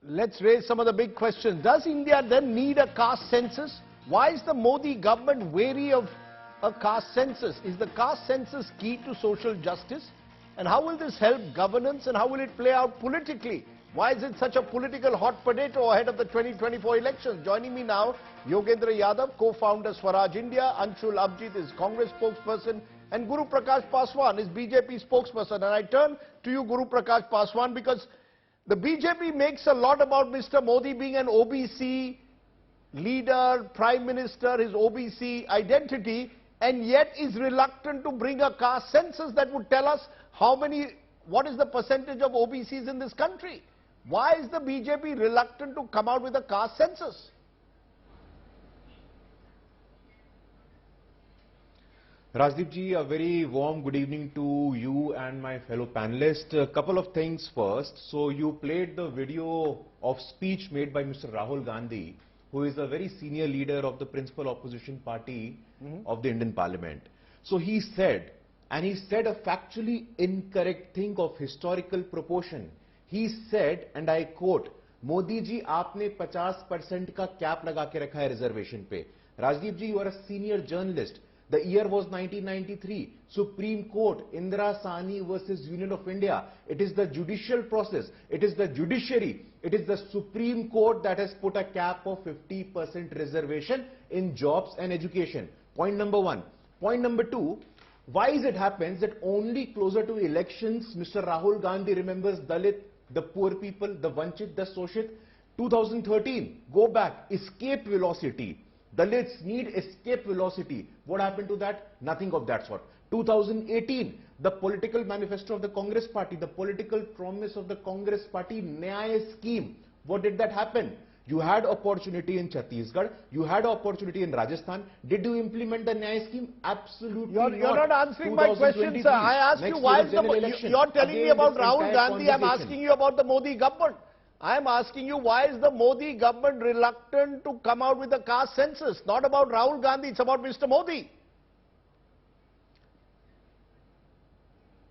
let's raise some of the big questions. Does India then need a caste census? Why is the Modi government wary of a caste census? Is the caste census key to social justice? And how will this help governance and how will it play out politically? Why is it such a political hot potato ahead of the 2024 elections? Joining me now, Yogendra Yadav, co-founder Swaraj India, Anshul Abhijit is Congress spokesperson, and Guru Prakash Paswan is BJP spokesperson. And I turn to you, Guru Prakash Paswan, because the BJP makes a lot about Mr. Modi being an OBC leader, Prime Minister, his OBC identity, and yet is reluctant to bring a caste census that would tell us what is the percentage of OBCs in this country. Why is the BJP reluctant to come out with a caste census? Rajdeep ji, a very warm good evening to you and my fellow panelists. A couple of things first. So you played the video of speech made by Mr. Rahul Gandhi, who is a very senior leader of the principal opposition party of the Indian Parliament. So he said, and he said a factually incorrect thing of historical proportion. He said, and I quote, Modi ji, aapne 50% ka cap laga ke rakha hai reservation pe. Rajdeep ji, you are a senior journalist. The year was 1993. Supreme Court, Indira Sahni versus Union of India. It is the judicial process. It is the judiciary. It is the Supreme Court that has put a cap of 50% reservation in jobs and education. Point number one. Point number two, why is it happens that only closer to elections, Mr. Rahul Gandhi remembers Dalit, the poor people, the Vanchit, the Soshit. 2013, go back, escape velocity. Dalits need escape velocity. What happened to that? Nothing of that sort. 2018, the political manifesto of the Congress party, the political promise of the Congress party, Nyaya scheme. What did that happen? You had opportunity in Chhattisgarh, you had opportunity in Rajasthan. Did you implement the Nyaya scheme? Absolutely not. You're not answering my question, sir. I asked you why is you're telling me about Rahul Gandhi. I'm asking you about the Modi government. I am asking you, why is the Modi government reluctant to come out with a caste census? Not about Rahul Gandhi, it's about Mr. Modi.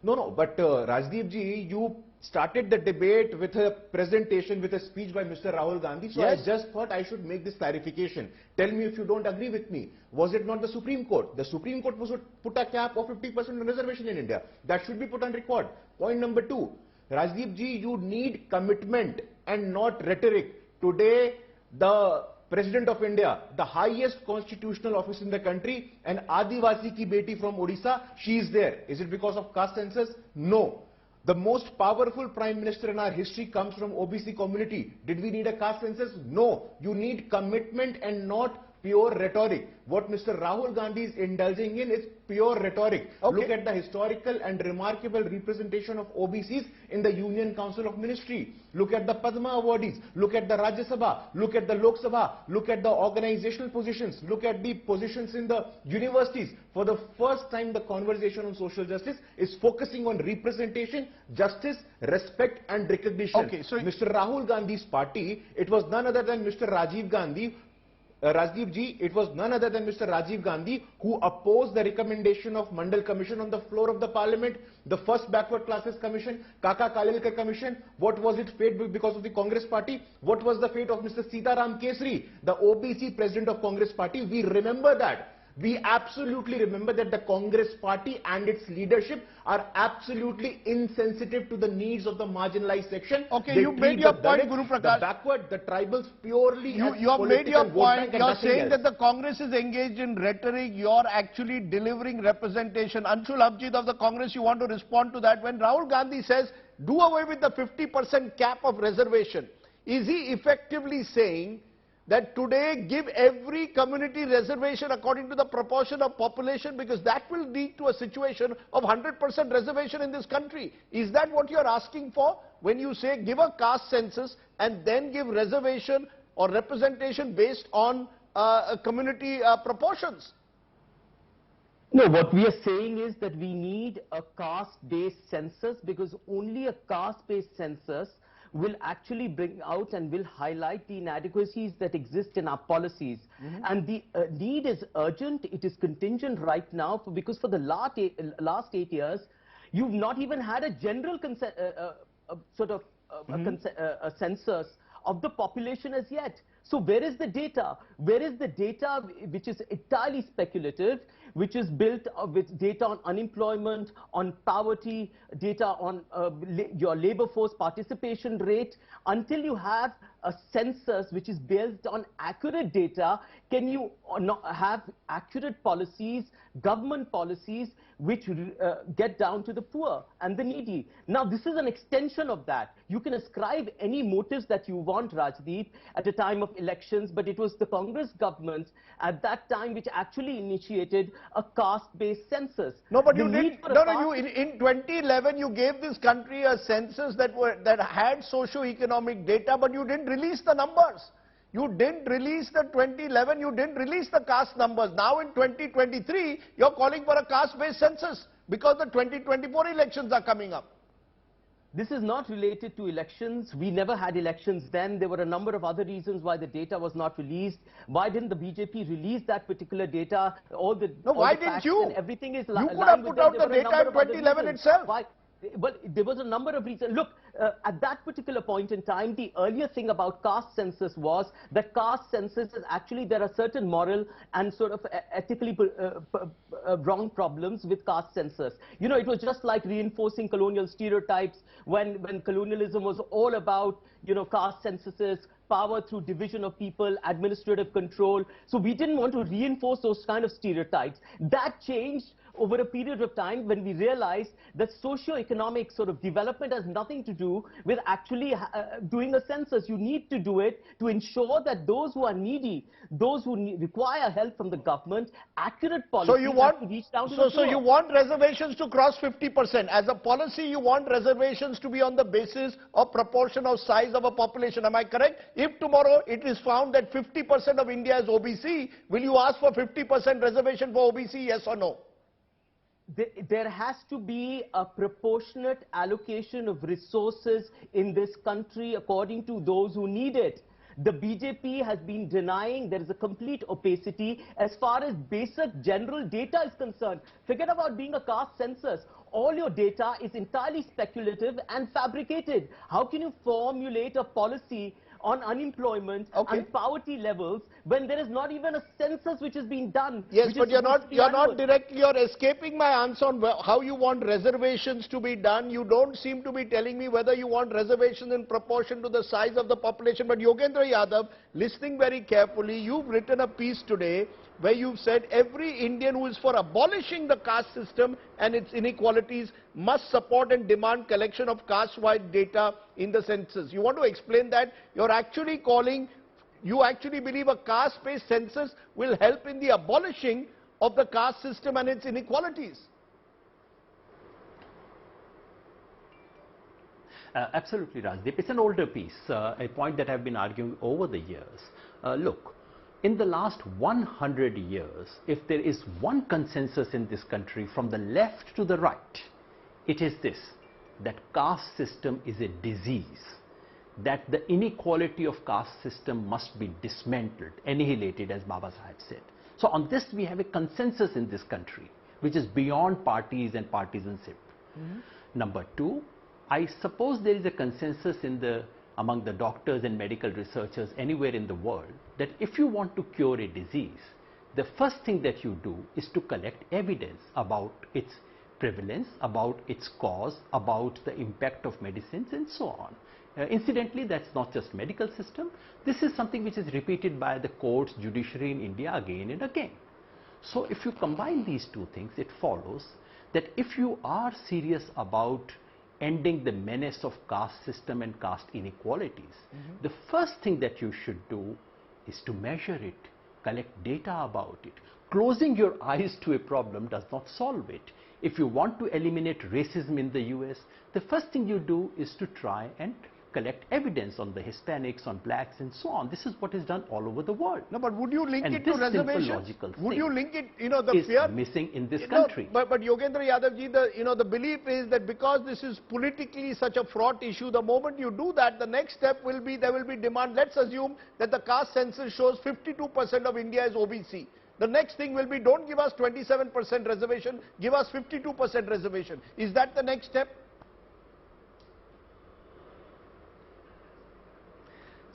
No, but Rajdeep ji, you started the debate with a presentation, with a speech by Mr. Rahul Gandhi. So yes. I just thought I should make this clarification. Tell me if you don't agree with me. Was it not the Supreme Court? The Supreme Court was put a cap of 50% reservation in India. That should be put on record. Point number two. Rajdeep ji, you need commitment and not rhetoric. Today, the President of India, the highest constitutional office in the country, an Adivasi ki beti from Odisha, she is there. Is it because of caste census? No. The most powerful Prime Minister in our history comes from OBC community. Did we need a caste census? No. You need commitment and not pure rhetoric. What Mr. Rahul Gandhi is indulging in is pure rhetoric. Okay. Look at the historical and remarkable representation of OBCs in the Union Council of Ministry. Look at the Padma awardees. Look at the Rajya Sabha. Look at the Lok Sabha. Look at the organizational positions. Look at the positions in the universities. For the first time, the conversation on social justice is focusing on representation, justice, respect and recognition. Okay, so Mr. Rahul Gandhi's party, it was none other than Mr. Rajiv Gandhi. Rajdeep ji, it was none other than Mr. Rajiv Gandhi who opposed the recommendation of Mandal Commission on the floor of the Parliament, the first Backward Classes Commission, Kaka Kalilkar Commission. What was its fate because of the Congress party? What was the fate of Mr. Sitaram Kesri, the OBC president of Congress party? We remember that. We absolutely remember that the Congress party and its leadership are absolutely insensitive to the needs of the marginalized section. Okay, you made your point, Guru Prakash. The backward, the tribals purely you have made your point. You're saying that the Congress is engaged in rhetoric. You're actually delivering representation. Anshul Abhijit of the Congress, you want to respond to that. When Rahul Gandhi says, do away with the 50% cap of reservation, is he effectively saying that today give every community reservation according to the proportion of population, because that will lead to a situation of 100% reservation in this country? Is that what you are asking for when you say give a caste census and then give reservation or representation based on community proportions? No, what we are saying is that we need a caste-based census, because only a caste-based census will actually bring out and will highlight the inadequacies that exist in our policies. And the need is urgent, it is contingent right now, because for the last 8 years, you've not even had a general census of the population as yet. So where is the data? Where is the data which is entirely speculative, which is built with data on unemployment, on poverty, data on your labor force participation rate? Until you have a census which is based on accurate data, can you not have accurate policies, government policies, which get down to the poor and the needy? Now, this is an extension of that. You can ascribe any motives that you want, Rajdeep, at a time of elections, but it was the Congress government at that time which actually initiated a caste-based census. No, but you didn't. No, in 2011 you gave this country a census that had socio-economic data, but you didn't release the numbers. You didn't release the 2011, you didn't release the caste numbers. Now in 2023, you're calling for a caste-based census because the 2024 elections are coming up. This is not related to elections. We never had elections then. There were a number of other reasons why the data was not released. Why didn't the BJP release that particular data? Why didn't you? Everything is you could have put out the data in 2011 itself. Why? Well, there was a number of reasons. Look, at that particular point in time, the earlier thing about caste census was that caste census is actually, there are certain moral and sort of ethically wrong problems with caste census. You know, it was just like reinforcing colonial stereotypes when colonialism was all about, you know, caste censuses, power through division of people, administrative control. So we didn't want to reinforce those kind of stereotypes. That changed over a period of time when we realized that socio-economic sort of development has nothing to do with actually doing a census. You need to do it to ensure that those who are needy, those who require help from the government, accurate policies have to reach down to the poor. So you want reservations to cross 50%. As a policy, you want reservations to be on the basis of proportion of size of a population. Am I correct? If tomorrow it is found that 50% of India is OBC, will you ask for 50% reservation for OBC, yes or no? There has to be a proportionate allocation of resources in this country according to those who need it. The BJP has been denying. There is a complete opacity as far as basic general data is concerned. Forget about being a caste census. All your data is entirely speculative and fabricated. How can you formulate a policy on unemployment and poverty levels when there is not even a census which is being done? Yes, but you're not directly, you're escaping my answer on how you want reservations to be done. You don't seem to be telling me whether you want reservations in proportion to the size of the population. But Yogendra Yadav, listening very carefully, you've written a piece today where you've said every Indian who is for abolishing the caste system and its inequalities must support and demand collection of caste-wide data in the census. You want to explain that? You're actually calling, you actually believe a caste-based census will help in the abolishing of the caste system and its inequalities. Absolutely, Rajdeep. It's an older piece, a point that I've been arguing over the years. Look, in the last 100 years, if there is one consensus in this country from the left to the right, it is this, that caste system is a disease, that the inequality of caste system must be dismantled, annihilated, as Baba Sahib said. So on this we have a consensus in this country, which is beyond parties and partisanship. Number two, I suppose there is a consensus among the doctors and medical researchers anywhere in the world that if you want to cure a disease, the first thing that you do is to collect evidence about its prevalence, about its cause, about the impact of medicines and so on. Incidentally, that's not just medical system. This is something which is repeated by the courts, judiciary in India again and again. So if you combine these two things, it follows that if you are serious about ending the menace of caste system and caste inequalities, the first thing that you should do is to measure it, collect data about it. Closing your eyes to a problem does not solve it. If you want to eliminate racism in the US, the first thing you do is to try and collect evidence on the Hispanics, on blacks and so on. This is what is done all over the world. No, but would you link it to reservations? Would you link it, you know, the fear missing in this country? But Yogendra Yadav ji, the belief is that because this is politically such a fraught issue, the moment you do that, the next step will be, there will be demand. Let's assume that the caste census shows 52% of India is OBC. The next thing will be, don't give us 27% reservation, give us 52% reservation. Is that the next step?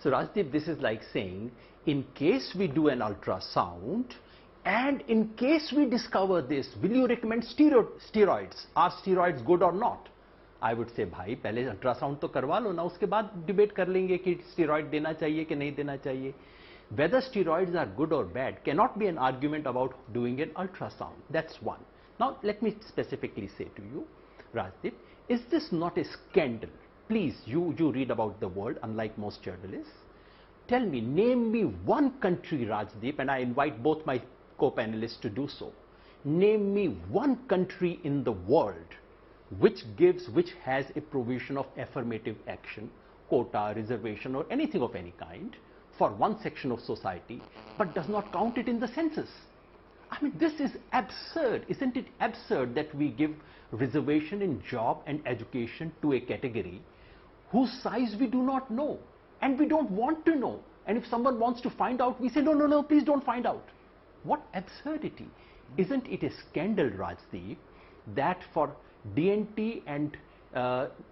So Rajdeep, this is like saying, in case we do an ultrasound, and in case we discover this, will you recommend steroids? Are steroids good or not? I would say, भाई पहले ultrasound तो करवा लो ना, उसके बाद debate कर लेंगे कि steroid देना चाहिए कि नहीं देना चाहिए. Whether steroids are good or bad cannot be an argument about doing an ultrasound. That's one. Now let me specifically say to you, Rajdeep, is this not a scandal? Please, you read about the world, unlike most journalists. Tell me, name me one country, Rajdeep, and I invite both my co-panelists to do so. Name me one country in the world which has a provision of affirmative action, quota, reservation, or anything of any kind for one section of society, but does not count it in the census. I mean, this is absurd. Isn't it absurd that we give reservation in job and education to a category whose size we do not know and we don't want to know? And if someone wants to find out, we say, no, no, no, please don't find out. What absurdity. Isn't it a scandal, Rajdeep, that for DNT and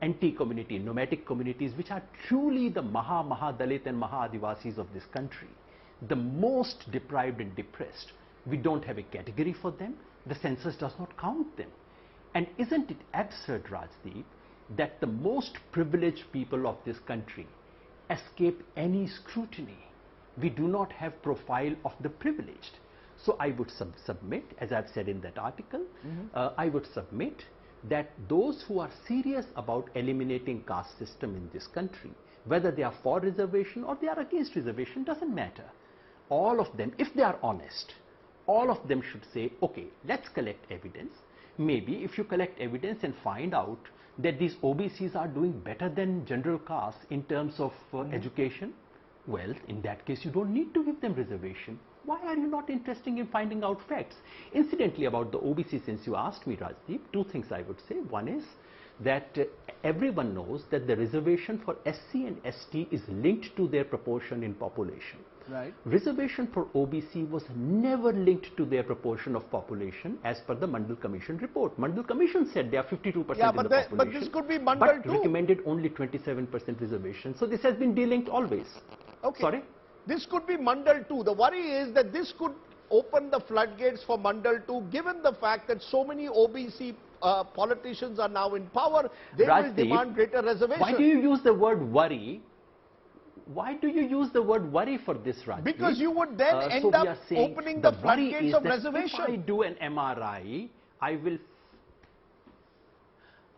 NT community, nomadic communities, which are truly the Mahadalit and Maha-Adivasis of this country, the most deprived and depressed, we don't have a category for them, the census does not count them. And isn't it absurd, Rajdeep, that the most privileged people of this country escape any scrutiny? We do not have profile of the privileged. So I would submit, as I've said in that article, I would submit that those who are serious about eliminating caste system in this country, whether they are for reservation or they are against reservation, doesn't matter. All of them, if they are honest, all of them should say, okay, let's collect evidence. Maybe if you collect evidence and find out that these OBCs are doing better than general caste in terms of education, well, in that case, you don't need to give them reservation. Why are you not interested in finding out facts? Incidentally, about the OBC, since you asked me, Rajdeep, two things I would say. One is that everyone knows that the reservation for SC and ST is linked to their proportion in population. Right. Reservation for OBC was never linked to their proportion of population as per the Mandal Commission report. Mandal Commission said they are 52% in the population. But this could be Mandal too. Recommended only 27% reservation. So this has been delinked always. Okay. Sorry? This could be Mandal too. The worry is that this could open the floodgates for Mandal too, given the fact that so many OBC politicians are now in power. They will demand greater reservations. Why do you use the word worry? Why do you use the word worry for this, Rajdeep? Because you would then end up opening the floodgates of reservation. If I do an MRI, I will...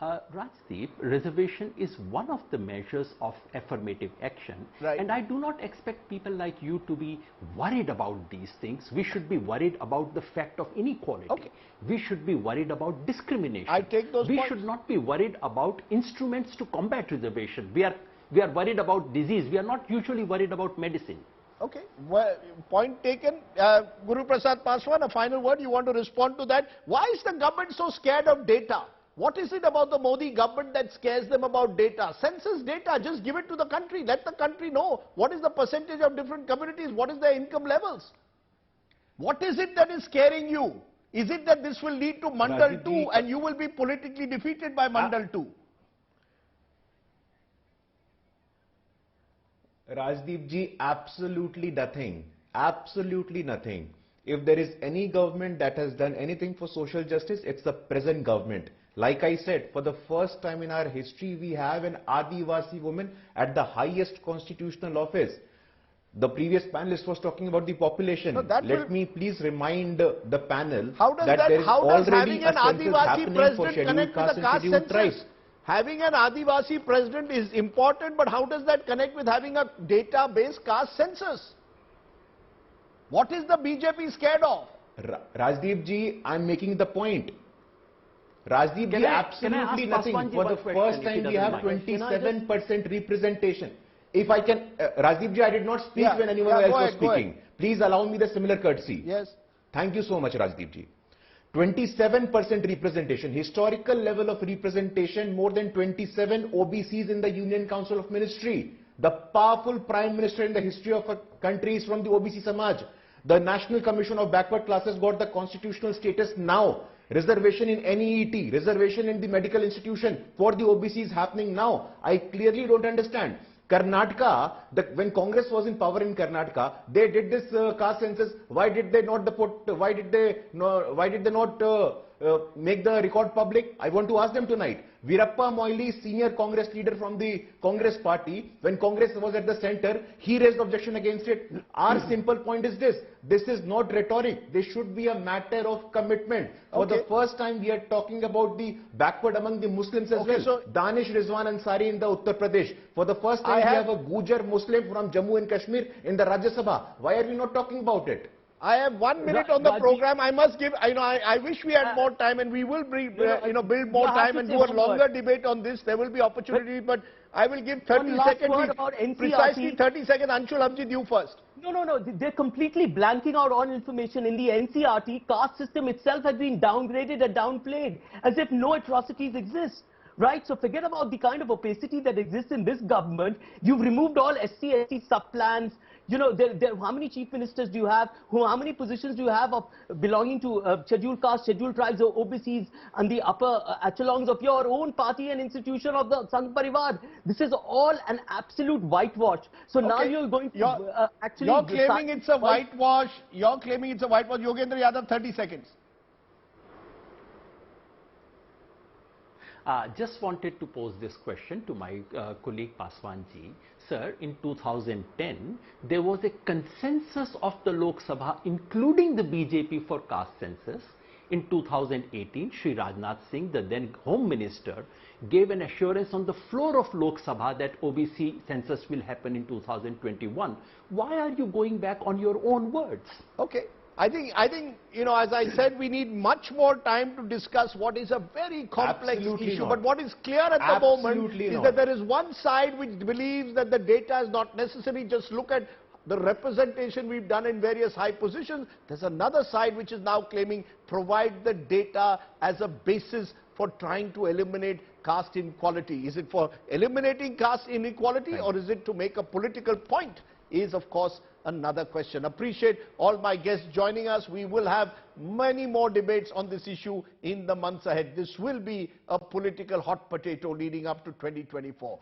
Rajdeep, reservation is one of the measures of affirmative action. Right. And I do not expect people like you to be worried about these things. We should be worried about the fact of inequality. Okay. We should be worried about discrimination. I take those We points. should not be worried about instruments to combat reservation. We are worried about disease. We are not usually worried about medicine. Okay, well, point taken. Guru Prasad Paswan, a final word. You want to respond to that? Why is the government so scared of data? What is it about the Modi government that scares them about data? Census data, just give it to the country. Let the country know what is the percentage of different communities, what is their income levels. What is it that is scaring you? Is it that this will lead to Mandal 2 and you will be politically defeated by Mandal 2? Rajdeep ji, absolutely nothing. Absolutely nothing. If there is any government that has done anything for social justice, it's the present government. Like I said, for the first time in our history, we have an Adivasi woman at the highest constitutional office. The previous panelist was talking about the population. No, Let me please remind the panel that there is already a census happening for scheduled caste and scheduled tribes. Having an Adivasi president is important, but how does that connect with having a data-based caste census? What is the BJP scared of? Rajdeep ji, I'm making the point. Rajdeep ji, absolutely nothing. For the first time, we have 27% representation. If I can, Rajdeep ji, I did not speak when anyone else was speaking. Please allow me the similar courtesy. Yes. Thank you so much, Rajdeep ji. 27% representation, historical level of representation, more than 27 OBCs in the Union Council of Ministry. The powerful Prime Minister in the history of a country is from the OBC Samaj. The National Commission of Backward Classes got the constitutional status now. Reservation in NEET, reservation in the medical institution for the OBCs happening now. I clearly don't understand. Karnataka, when Congress was in power in Karnataka, they did this caste census. Why did they not make the record public? I want to ask them tonight. Veerappa Moily, senior Congress leader from the Congress party, when Congress was at the center, he raised objection against it. Our simple point is this: this is not rhetoric. This should be a matter of commitment. For the first time, we are talking about the backward among the Muslims as well. So Danish Rizwan Ansari in the Uttar Pradesh. For the first time, we have a Gujar Muslim from Jammu and Kashmir in the Rajya Sabha. Why are we not talking about it? I have 1 minute on the program. I must give, I wish we had more time, and we will build more time and do a longer debate on this. There will be opportunity, but I will give 30 seconds, precisely 30 seconds. Anshul Hamjit, you first. No, they're completely blanking out on information. In the NCRT, caste system itself has been downgraded and downplayed, as if no atrocities exist. Right, so forget about the kind of opacity that exists in this government. You've removed all SC sub-plans. You know, how many chief ministers do you have? How many positions do you have of belonging to scheduled caste, scheduled tribes, or OBCs, and the upper echelons of your own party and institution of the Sangh Parivar? This is all an absolute whitewash. So now you're going to actually... You're claiming it's a whitewash. You're claiming it's a whitewash. Yogendra Yadav, 30 seconds. Just wanted to pose this question to my colleague Paswan ji. Sir, in 2010, there was a consensus of the Lok Sabha, including the BJP, for caste census. In 2018, Shri Rajnath Singh, the then Home Minister, gave an assurance on the floor of Lok Sabha that OBC census will happen in 2021. Why are you going back on your own words? Okay. I think, you know, as I said, we need much more time to discuss what is a very complex issue. But what is clear at the moment is that there is one side which believes that the data is not necessary. Just look at the representation we've done in various high positions. There's another side which is now claiming provide the data as a basis for trying to eliminate caste inequality. Is it for eliminating caste inequality, or is it to make a political point? Is, of course, another question. Appreciate all my guests joining us. We will have many more debates on this issue in the months ahead. This will be a political hot potato leading up to 2024.